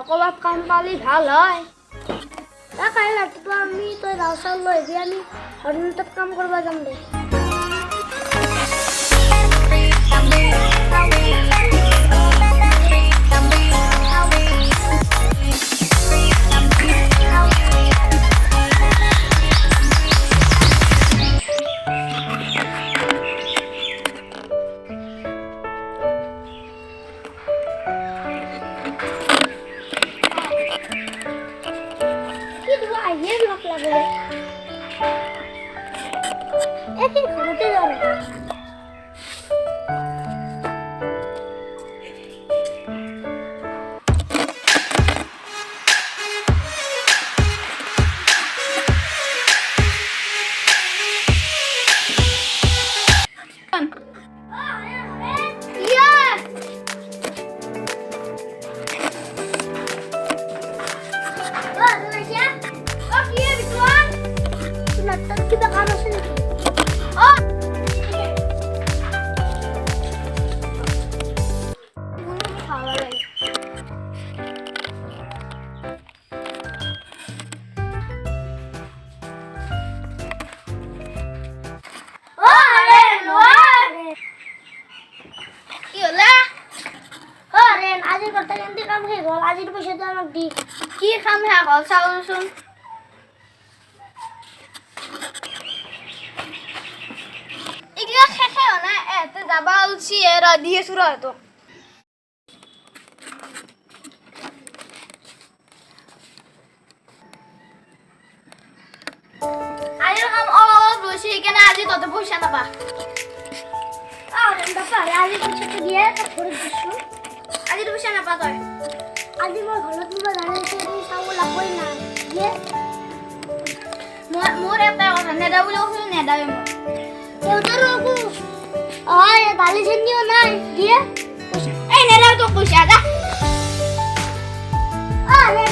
কবাত কাম পালি ভাল হয় কাই ৰাতিপুৱা আমি তই ৰাও চাউল লৈ আহিবি আমি হৰিণত কাম কৰিব যাম দে আজিৰ পইচাটো আমাক দি কি খাম হে ঘৰ চাওচোন ইগলা শেষে হনা এতে যাবা উচি এ ৰ দি আছো ৰ তো আজিৰ কাম অলপ ৰৈছি কেনে আজি ততে পইচা নাপা আরে বাপা আজি পইচাটো দিয়ে তো ঘরে দিছো আজি পইচা নাপা তই আজি মই ঘৰত নিবা জানিছে এই চাও লাগবই না দিয়ে মোৰ এটা কথা নেদা বুলি কৈছো নেদাই মই তোৰ ৰকু আই দালি চেনিও নাই দিয়ে এই নেদা তো পইচা দা আরে